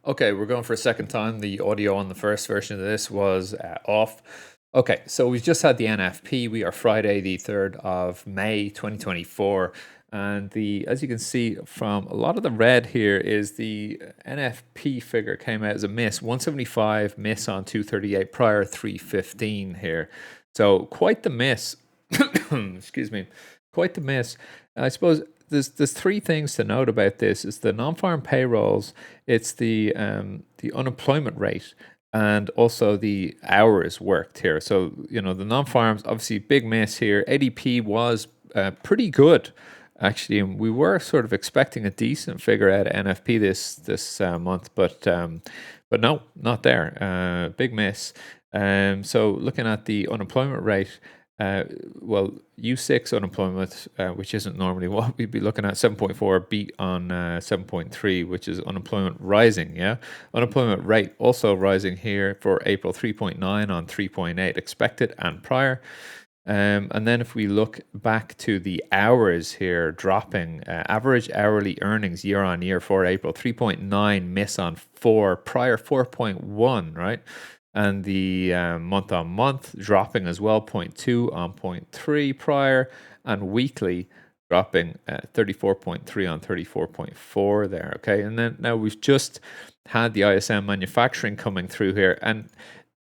Okay, we're going for a second time. The audio on the first version of this was off. Okay, so we've just had the NFP. We are Friday, the 3rd of May, 2024. And as you can see from a lot of the red here is the NFP figure came out as a miss. 175 miss on 238 prior, 315 here. So quite the miss. Excuse me. Quite the miss. I suppose there's three things to note about this. Is the non-farm payrolls, it's the unemployment rate, and also the hours worked here. So the non-farms obviously big miss here. ADP was pretty good actually, and we were sort of expecting a decent figure out of NFP this month, but no, not there. Big miss. So looking at the unemployment rate. Well, U6 unemployment, which isn't normally what we'd be looking at, 7.4 beat on 7.3, which is unemployment rising. Yeah, unemployment rate also rising here for April, 3.9 on 3.8 expected and prior. And then if we look back to the hours here, dropping average hourly earnings year on year for April, 3.9 miss on 4 prior, 4.1, right? And the month on month dropping as well, 0.2 on 0.3 prior, and weekly dropping 34.3 on 34.4 there. Okay, and then now we've just had the ISM manufacturing coming through here, and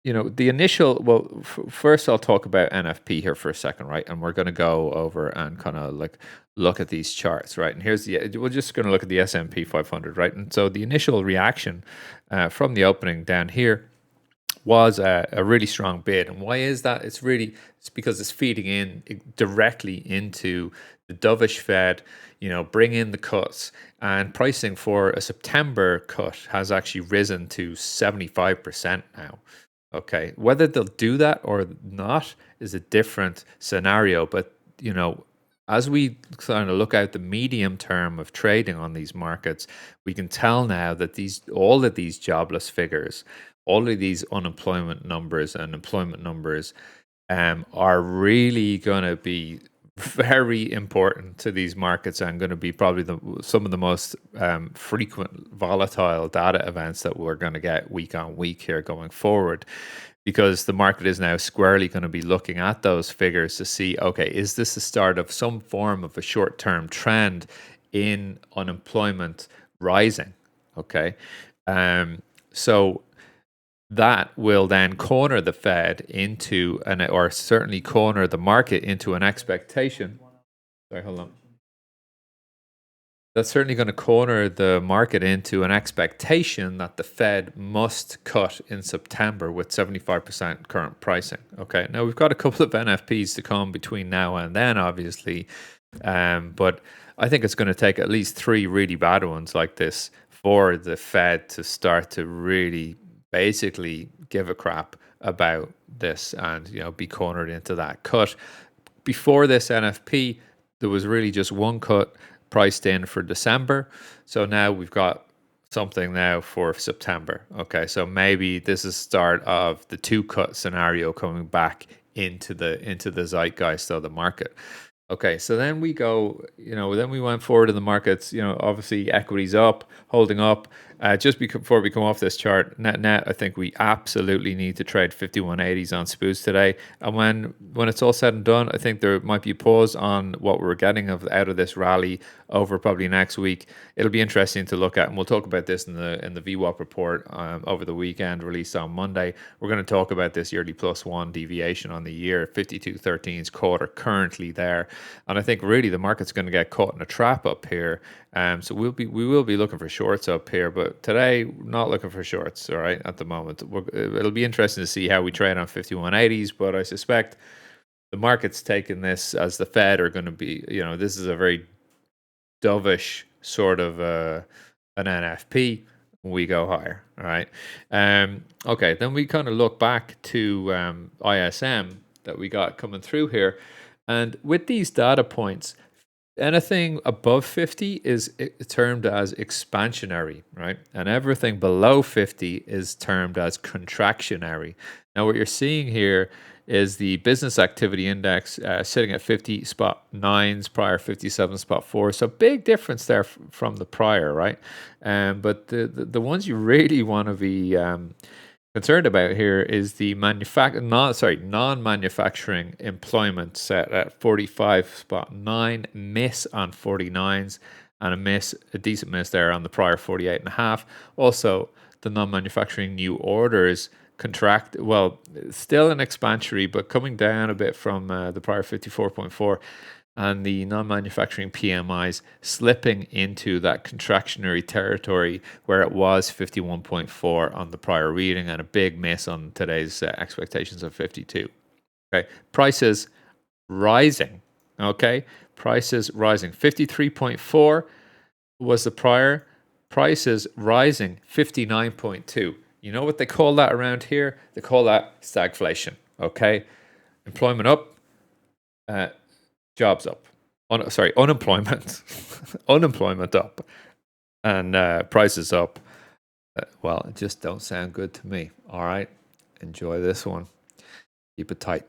the initial, well, first I'll talk about NFP here for a second, right? And we're going to go over and kind of like look at these charts, right? And we're just going to look at the S&P 500, right? And so the initial reaction from the opening down here was a really strong bid. And why is that? It's because it's feeding in directly into the dovish Fed, bring in the cuts, and pricing for a September cut has actually risen to 75% now. Okay, whether they'll do that or not is a different scenario. But as we kind of look out the medium term of trading on these markets, we can tell now that all of these jobless figures, all of these unemployment numbers and employment numbers, are really going to be very important to these markets and going to be probably some of the most frequent volatile data events that we're going to get week on week here going forward, because the market is now squarely going to be looking at those figures to see, okay, is this the start of some form of a short-term trend in unemployment rising? Okay, so that will then corner the Fed into or certainly corner the market into an expectation. Sorry, hold on. That's certainly going to corner the market into an expectation that the Fed must cut in September with 75% current pricing. Okay, now we've got a couple of NFPs to come between now and then, obviously, but I think it's going to take at least three really bad ones like this for the Fed to start to really basically give a crap about this and be cornered into that cut. Before this NFP, there was really just one cut priced in for December. So now we've got something now for September. Okay, so maybe this is start of the two cut scenario coming back into the zeitgeist of the market. Okay, so then we go, then we went forward in the markets, obviously equities up, holding up. Just before we come off this chart, net, I think we absolutely need to trade 5180s on SPOOs today. And when it's all said and done, I think there might be a pause on what we're getting out of this rally over probably next week. It'll be interesting to look at, and we'll talk about this in the VWAP report over the weekend, released on Monday. We're going to talk about this yearly +1 deviation on the year, 52.13's quarter currently there. And I think really the market's going to get caught in a trap up here. So we will be looking for shorts up here, but today not looking for shorts. All right, at the moment, it'll be interesting to see how we trade on 5180s. But I suspect the market's taking this as the Fed are going to be. This is a very dovish sort of an NFP. We go higher. All right. Okay. Then we kind of look back to ISM that we got coming through here. And with these data points, anything above 50 is termed as expansionary, right? And everything below 50 is termed as contractionary. Now, what you're seeing here is the business activity index sitting at 50.9s, prior 57.4. So big difference there from the prior, right? But the ones you really want to be concerned about here is the non-manufacturing employment set at 45.9, miss on 49s, and a decent miss there on the prior 48.5. Also, the non-manufacturing new orders contract, well, still an expansionary, but coming down a bit from the prior 54.4, and the non-manufacturing PMIs slipping into that contractionary territory where it was 51.4 on the prior reading, and a big miss on today's expectations of 52. Okay, prices rising. Okay, prices rising. 53.4 was the prior. Prices rising 59.2. You know what they call that around here? They call that stagflation. Okay, employment up, uh, jobs up. Unemployment, unemployment up, and prices up. Well, it just don't sound good to me. All right, enjoy this one. Keep it tight.